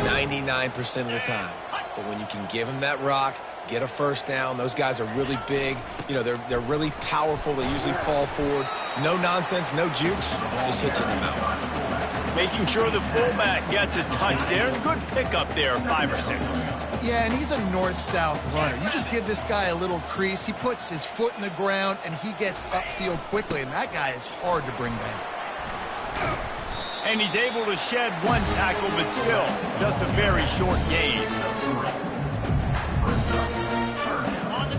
99% of the time. But when you can give them that rock, get a first down, those guys are really big. You know, they're really powerful. They usually fall forward. No nonsense, no jukes, just hit you in the mouth. Making sure the fullback gets a touch there. Good pickup there, 5 or 6. Yeah, and he's a north-south runner. You just give this guy a little crease, he puts his foot in the ground, and he gets upfield quickly, and that guy is hard to bring down. And he's able to shed one tackle, but still, just a very short gain.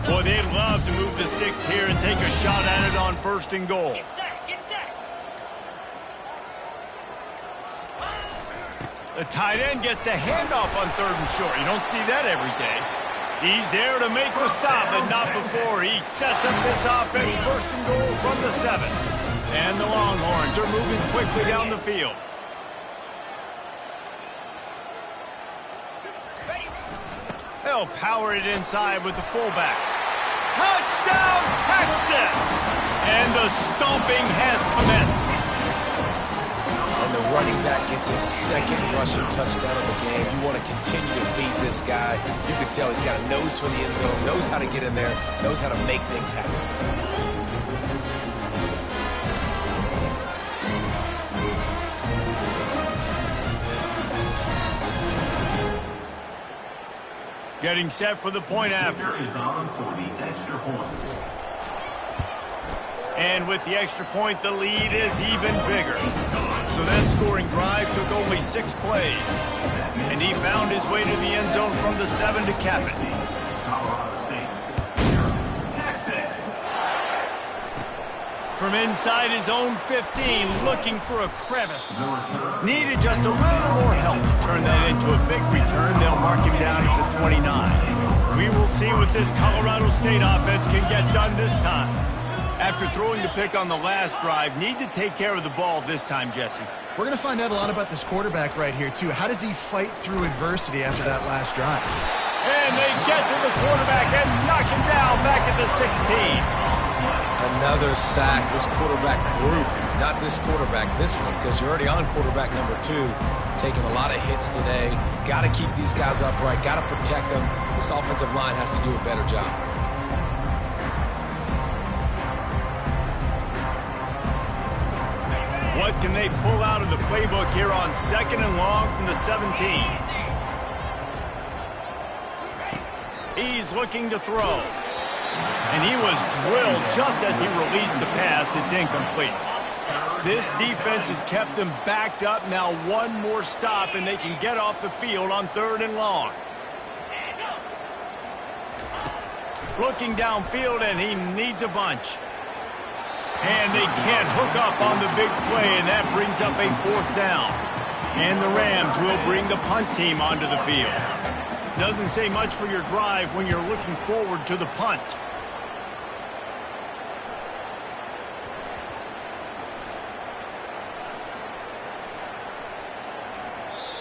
Boy, they'd love to move the sticks here and take a shot at it on 1st and goal. Get set, get set. The tight end gets the handoff on 3rd and short. You don't see that every day. He's there to make the stop, but not before. He sets up this offense, 1st and goal from the 7. And the Longhorns are moving quickly down the field. They'll power it inside with the fullback. Touchdown, Texas! And the stomping has commenced. And the running back gets his 2nd rushing touchdown of the game. You want to continue to feed this guy. You can tell he's got a nose for the end zone, knows how to get in there, knows how to make things happen. Getting set for the point after. Is on for the extra point. And with the extra point, the lead is even bigger. So that scoring drive took only 6 plays. And he found his way to the end zone from the 7 to cap it. Colorado State. Texas. From inside his own 15, looking for a crevice. Needed just a little more help to turn that into a big return. They'll mark him down at the 29. We will see what this Colorado State offense can get done this time. After throwing the pick on the last drive, need to take care of the ball this time, Jesse. We're going to find out a lot about this quarterback right here, too. How does he fight through adversity after that last drive? And they get to the quarterback and knock him down back at the 16. Another sack. This quarterback group, not this quarterback, this one, because you're already on quarterback number 2. Taking a lot of hits today. Got to keep these guys upright. Got to protect them. This offensive line has to do a better job. What can they pull out of the playbook here on 2nd and long from the 17? He's looking to throw. And he was drilled just as he released the pass. It's incomplete. This defense has kept them backed up. Now one more stop, and they can get off the field on 3rd and long. Looking downfield, and he needs a bunch. And they can't hook up on the big play, and that brings up a 4th down. And the Rams will bring the punt team onto the field. Doesn't say much for your drive when you're looking forward to the punt.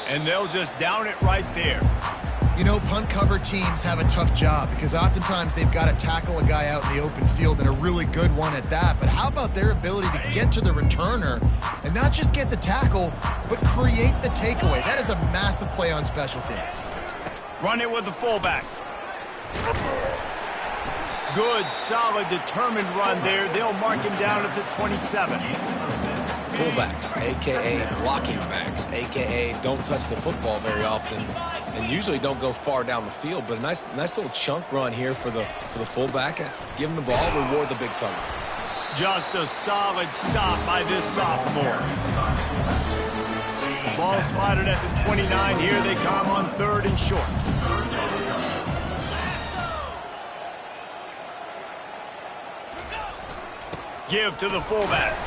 And they'll just down it right there. You know, punt cover teams have a tough job because oftentimes they've got to tackle a guy out in the open field, and a really good one at that. But how about their ability to get to the returner and not just get the tackle, but create the takeaway? That is a massive play on special teams. Run it with the fullback. Good, solid, determined run there. They'll mark him down at the 27. Fullbacks, a.k.a. blocking backs, a.k.a. don't touch the football very often and usually don't go far down the field. But a nice little chunk run here for the fullback. Give him the ball, reward the big fella. Just a solid stop by this sophomore. The ball spotted at the 29. Here they come on 3rd and short. Give to the fullback.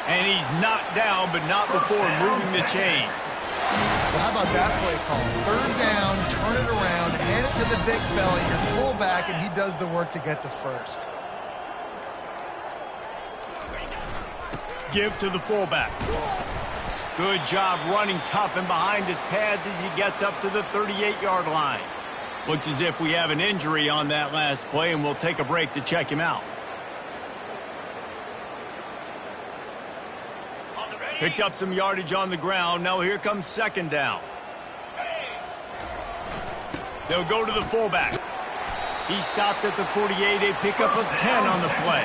And he's knocked down, but not before moving the chains. Well, how about that play call? Third down, turn it around, hand it to the big fella, your fullback, and he does the work to get the first. Give to the fullback. Good job running tough and behind his pads as he gets up to the 38-yard line. Looks as if we have an injury on that last play, and we'll take a break to check him out. Picked up some yardage on the ground. Now here comes second down. They'll go to the fullback. He stopped at the 48, a pickup of 10 on the play.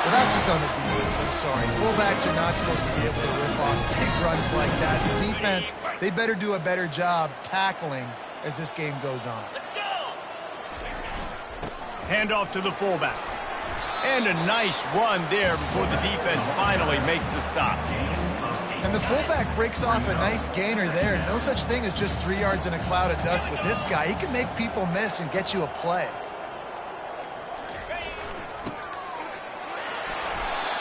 Well, that's just on the defense. I'm sorry. Fullbacks are not supposed to be able to rip off big runs like that. The defense, they better do a better job tackling as this game goes on. Handoff to the fullback. And a nice run there before the defense finally makes the stop. And the fullback breaks off a nice gainer there. No such thing as just 3 yards in a cloud of dust with this guy. He can make people miss and get you a play.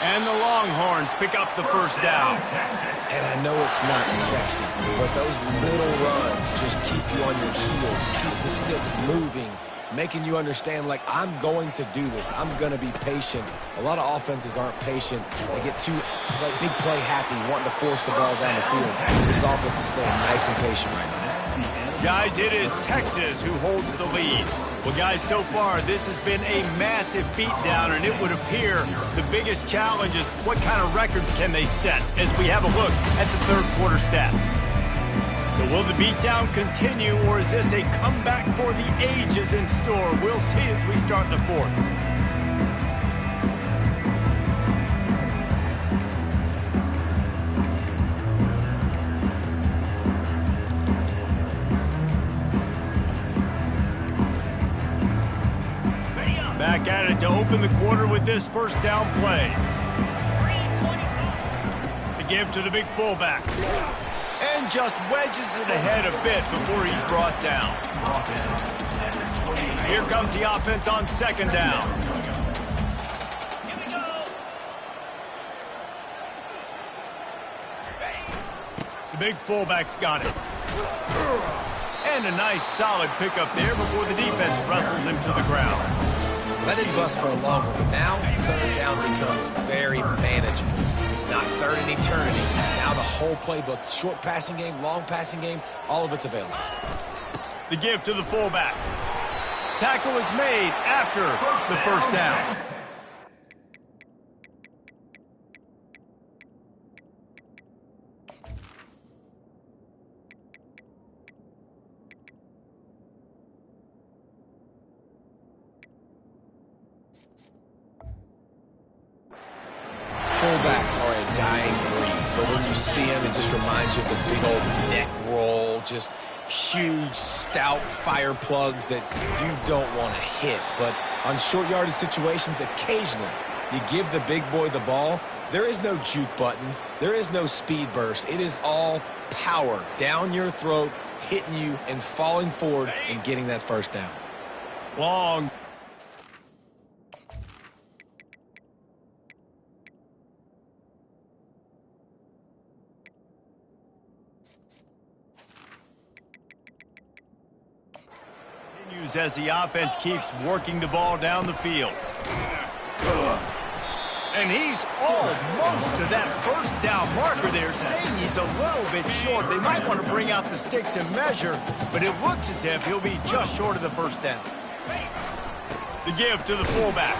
And the Longhorns pick up the first down. And I know it's not sexy, but those little runs just keep you on your heels, keep the sticks moving, making you understand, like, I'm going to do this. I'm going to be patient. A lot of offenses aren't patient. They get too big play happy, wanting to force the ball down the field. This offense is staying nice and patient right now. Guys, it is Texas who holds the lead. Well, guys, so far, this has been a massive beatdown, and it would appear the biggest challenge is what kind of records can they set as we have a look at the third quarter stats. So will the beatdown continue, or is this a comeback for the ages in store? We'll see as we start the fourth. Back at it to open the quarter with this first down play. The give to the big fullback. And just wedges it ahead a bit before he's brought down. Here comes the offense on second down. The big fullback's got it. And a nice solid pickup there before the defense wrestles him to the ground. Let him bust for a long one. Now third down becomes very manageable. It's not third in eternity. Now the whole playbook, short passing game, long passing game, all of it's available. The give to the fullback. Tackle is made after the first down. Fullbacks are a dying breed, but when you see them, it just reminds you of the big old neck roll, just huge, stout fire plugs that you don't want to hit. But on short yardage situations, occasionally, you give the big boy the ball. There is no juke button. There is no speed burst. It is all power down your throat, hitting you and falling forward and getting that first down. Long. As the offense keeps working the ball down the field. And he's almost to that first down marker there, saying he's a little bit short. They might want to bring out the sticks and measure, but it looks as if he'll be just short of the first down. The give to the fullback.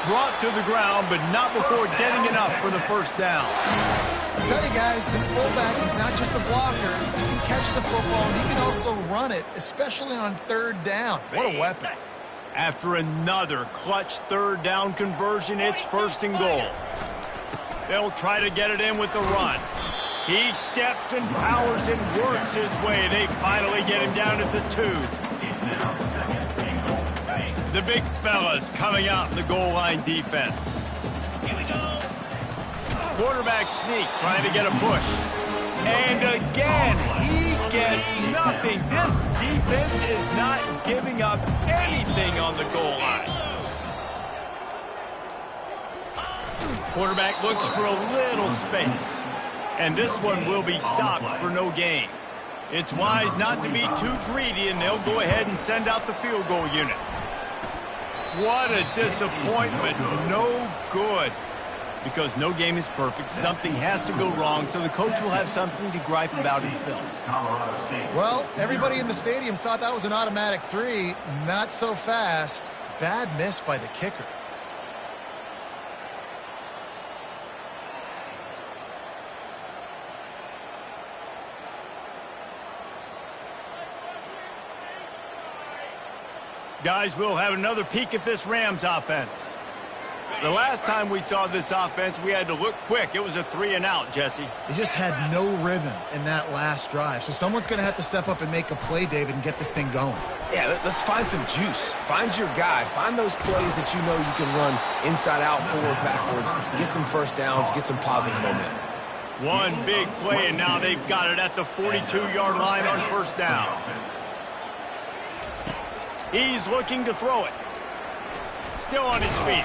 Brought to the ground, but not before getting enough for the first down. I tell you guys, this fullback is not just a blocker. He can catch the football, and he can also run it, especially on third down. What a weapon. After another clutch third down conversion, it's first and goal. They'll try to get it in with the run. He steps and powers and works his way. They finally get him down at the 2. The big fella's coming out in the goal line defense. Quarterback sneak, trying to get a push. And again, he gets nothing. This defense is not giving up anything on the goal line. Quarterback looks for a little space. And this one will be stopped for no gain. It's wise not to be too greedy, and they'll go ahead and send out the field goal unit. What a disappointment. No good. Because no game is perfect, something has to go wrong, so the coach will have something to gripe about in film. Well, everybody in the stadium thought that was an automatic 3. Not so fast. Bad miss by the kicker. Guys, we'll have another peek at this Rams offense. The last time we saw this offense, we had to look quick. It was a 3-and-out, Jesse. They just had no rhythm in that last drive. So someone's going to have to step up and make a play, David, and get this thing going. Yeah, let's find some juice. Find your guy. Find those plays that you know you can run inside out, forward, backwards. Get some first downs. Get some positive momentum. One big play, and now they've got it at the 42-yard line on first down. He's looking to throw it. Still on his feet.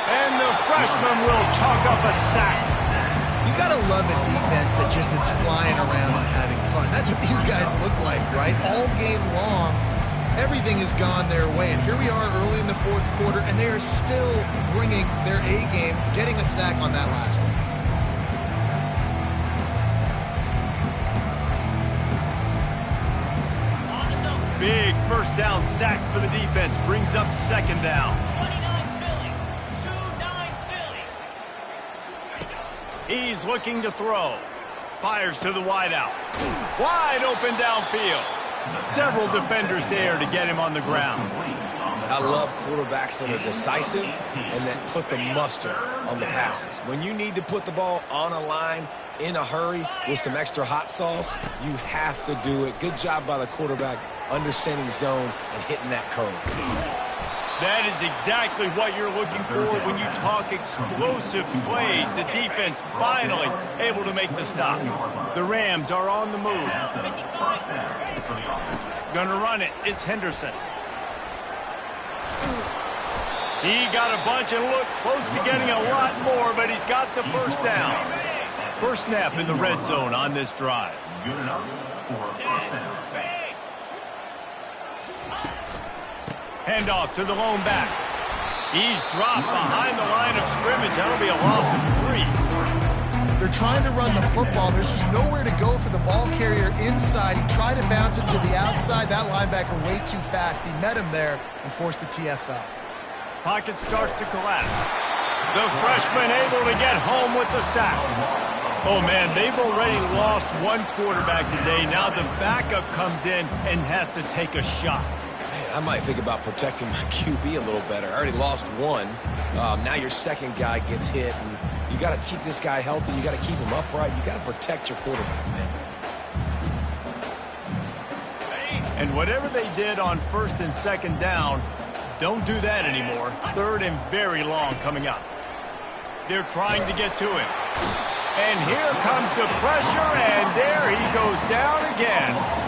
And the freshman will chalk up a sack. You got to love a defense that just is flying around and having fun. That's what these guys look like, right? All game long, everything has gone their way. And here we are early in the fourth quarter, and they are still bringing their A game, getting a sack on that last one. Big first down sack for the defense. Brings up second down. 29 Philly. 2-9 Philly. He's looking to throw. Fires to the wideout. Wide open downfield. Several defenders there to get him on the ground. I love quarterbacks that are decisive and that put the mustard on the passes. When you need to put the ball on a line in a hurry with some extra hot sauce, you have to do it. Good job by the quarterback understanding zone and hitting that curve. That is exactly what you're looking for when you talk explosive plays. The defense finally able to make the stop. The Rams are on the move. Gonna run it. It's Henderson. He got a bunch and looked close to getting a lot more, but he's got the first down. First snap in the red zone on this drive. Good enough for a first down. Handoff to the lone back. He's dropped behind the line of scrimmage. That'll be a loss of 3. They're trying to run the football. There's just nowhere to go for the ball carrier inside. He tried to bounce it to the outside. That linebacker way too fast. He met him there and forced the TFL. Pocket starts to collapse. The freshman able to get home with the sack. Oh, man, they've already lost one quarterback today. Now the backup comes in and has to take a shot. I might think about protecting my QB a little better. I already lost one. Now your second guy gets hit, and you got to keep this guy healthy. You got to keep him upright. You got to protect your quarterback, man. And whatever they did on first and second down, don't do that anymore. Third and very long coming up. They're trying to get to him. And here comes the pressure, and there he goes down again.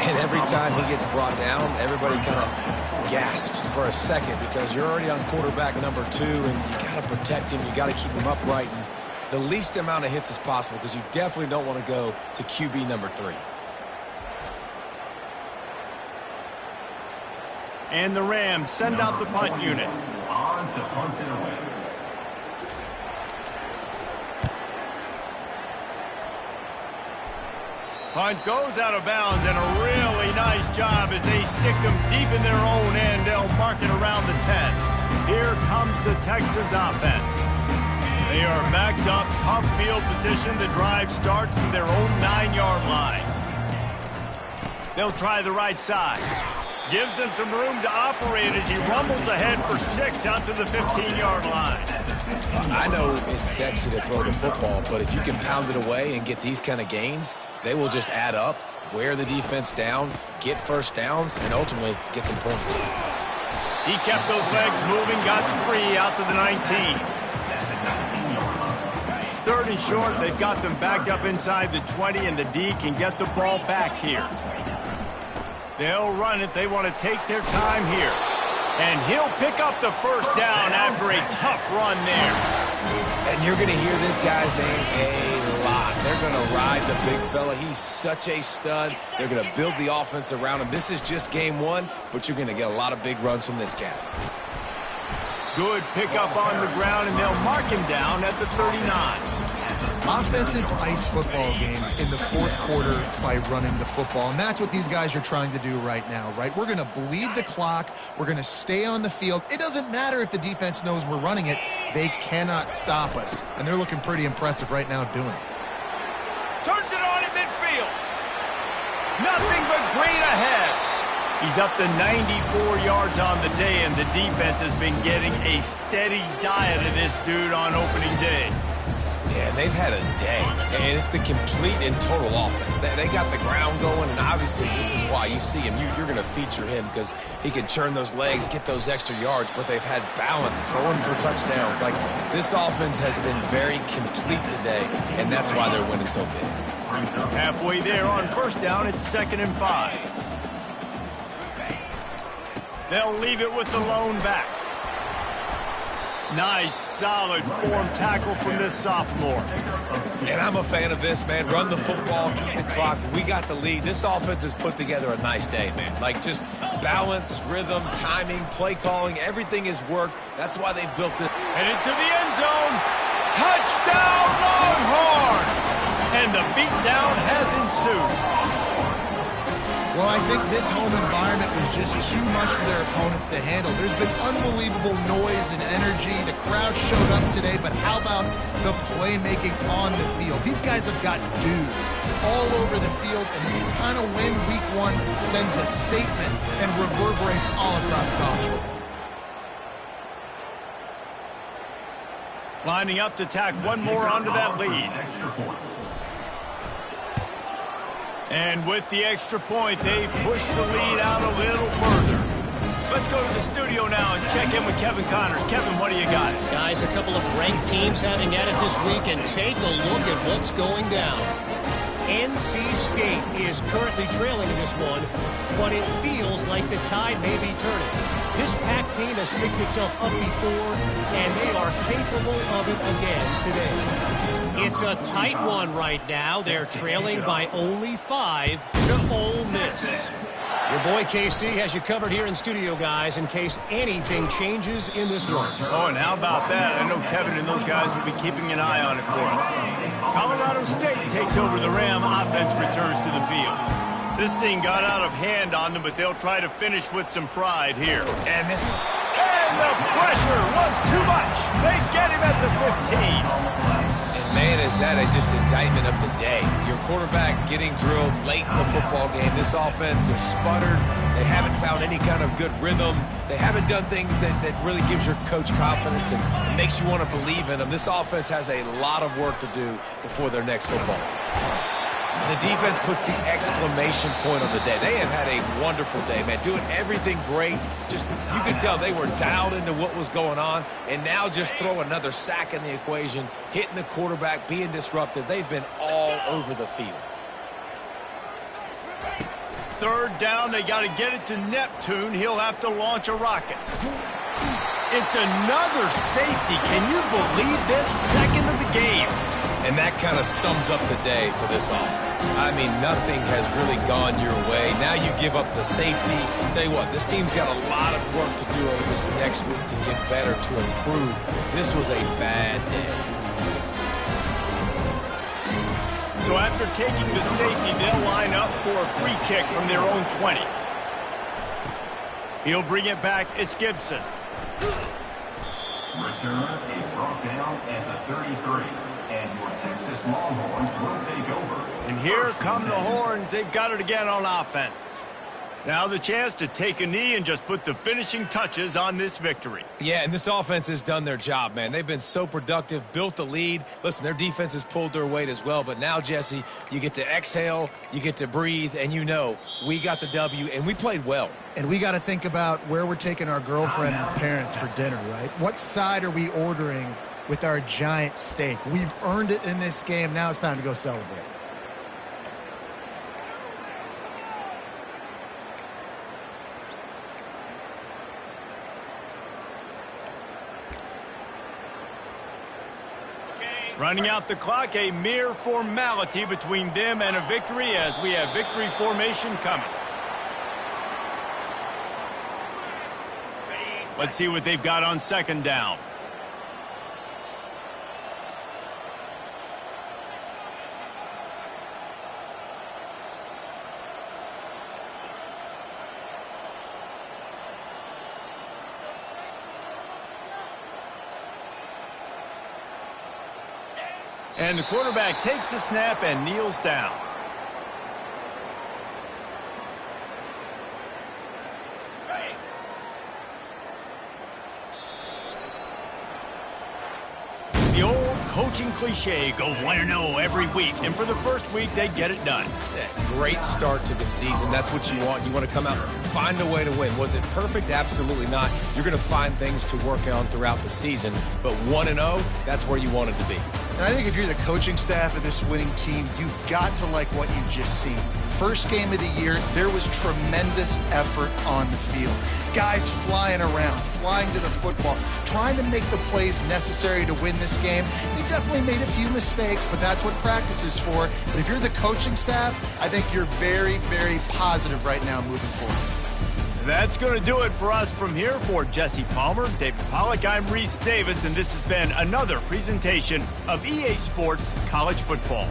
And every time he gets brought down, everybody kind of gasps for a second because you're already on quarterback number 2, and you got to protect him. You got to keep him upright. And the least amount of hits as possible because you definitely don't want to go to QB number 3. And the Rams send out the punt unit. On to punt it away. Punt goes out of bounds, and a really nice job as they stick them deep in their own end. They'll mark it around the 10. Here comes the Texas offense. They are backed up, tough field position. The drive starts from their own 9-yard line. They'll try the right side. Gives them some room to operate as he rumbles ahead for 6 out to the 15-yard line. I know it's sexy to throw the football, but if you can pound it away and get these kind of gains, they will just add up, wear the defense down, get first downs, and ultimately get some points. He kept those legs moving, got 3 out to the 19. Third and short, they've got them backed up inside the 20, and the D can get the ball back here. They'll run it. They want to take their time here. And he'll pick up the first down after a tough run there. And you're going to hear this guy's name a lot. They're going to ride the big fella. He's such a stud. They're going to build the offense around him. This is just game one, but you're going to get a lot of big runs from this cat. Good pickup on the ground, and they'll mark him down at the 39. Offenses ice football games in the fourth quarter by running the football, and that's what these guys are trying to do right now, right? We're going to bleed the clock. We're going to stay on the field. It doesn't matter if the defense knows we're running it. They cannot stop us, and they're looking pretty impressive right now doing it. Turns it on in midfield. Nothing but green ahead. He's up to 94 yards on the day, and the defense has been getting a steady diet of this dude on opening day. Yeah, they've had a day, and it's the complete and total offense. They got the ground going, and obviously this is why you see him. You're going to feature him because he can churn those legs, get those extra yards, but they've had balance, throwing for touchdowns. Like, this offense has been very complete today, and that's why they're winning so big. Halfway there on first down, it's 2nd and 5. They'll leave it with the lone back. Nice, solid form tackle from this sophomore. And I'm a fan of this, man. Run the football, keep the clock. We got the lead. This offense has put together a nice day, man. Like, just balance, rhythm, timing, play calling, everything has worked. That's why they built it. And into the end zone. Touchdown, Longhorn! And the beatdown has ensued. Well, I think this home environment was just too much for their opponents to handle. There's been unbelievable noise and energy. The crowd showed up today, but how about the playmaking on the field? These guys have got dudes all over the field, and this kind of win week one sends a statement and reverberates all across college football. Lining up to tack one more onto that lead. And with the extra point, they push the lead out a little further. Let's go to the studio now and check in with Kevin Connors. Kevin, what do you got? Guys, a couple of ranked teams having at it this week, and take a look at what's going down. NC State is currently trailing in this one, but it feels like the tide may be turning. This Pac team has picked itself up before, and they are capable of it again today. It's a tight one right now. They're trailing by only 5 to Ole Miss. Your boy KC has you covered here in studio, guys, in case anything changes in this one. Oh, and how about that? I know Kevin and those guys will be keeping an eye on it for us. Colorado State takes over the Ram. Offense returns to the field. This thing got out of hand on them, but they'll try to finish with some pride here. And the pressure was too much. They get him at the 15. Man, is that just an indictment of the day. Your quarterback getting drilled late in the football game. This offense has sputtered. They haven't found any kind of good rhythm. They haven't done things that really gives your coach confidence and makes you want to believe in them. This offense has a lot of work to do before their next football game. The defense puts the exclamation point on the day. They have had a wonderful day, man, doing everything great. Just, you could tell they were dialed into what was going on, and now just throw another sack in the equation, hitting the quarterback, being disruptive. They've been all over the field. Third down, they got to get it to Neptune. He'll have to launch a rocket. It's another safety. Can you believe this? Second of the game. And that kind of sums up the day for this offense. I mean, nothing has really gone your way. Now you give up the safety. Tell you what, this team's got a lot of work to do over this next week to get better, to improve. This was a bad day. So after taking the safety, they'll line up for a free kick from their own 20. He'll bring it back. It's Gibson. Return is brought down at the 33. And your Texas Longhorns will take over. And here come the Horns. They've got it again on offense. Now the chance to take a knee and just put the finishing touches on this victory. Yeah, and this offense has done their job, man. They've been so productive, built the lead. Listen, their defense has pulled their weight as well. But now, Jesse, you get to exhale, you get to breathe, and you know we got the W, and we played well. And we got to think about where we're taking our girlfriend and parents for dinner, right? What side are we ordering with our giant steak? We've earned it in this game. Now it's time to go celebrate. Running out the clock, a mere formality between them and a victory as we have victory formation coming. Let's see what they've got on second down. And the quarterback takes the snap and kneels down. The old coaching cliche, go 1-0 every week, and for the first week, they get it done. Great start to the season. That's what you want. You want to come out, find a way to win. Was it perfect? Absolutely not. You're going to find things to work on throughout the season, but 1-0, that's where you wanted to be. And I think if you're the coaching staff of this winning team, you've got to like what you've just seen. First game of the year, there was tremendous effort on the field. Guys flying around, flying to the football, trying to make the plays necessary to win this game. We definitely made a few mistakes, but that's what practice is for. But if you're the coaching staff, I think you're very, very positive right now moving forward. That's going to do it for us from here. For Jesse Palmer, David Pollack, I'm Reese Davis, and this has been another presentation of EA Sports College Football.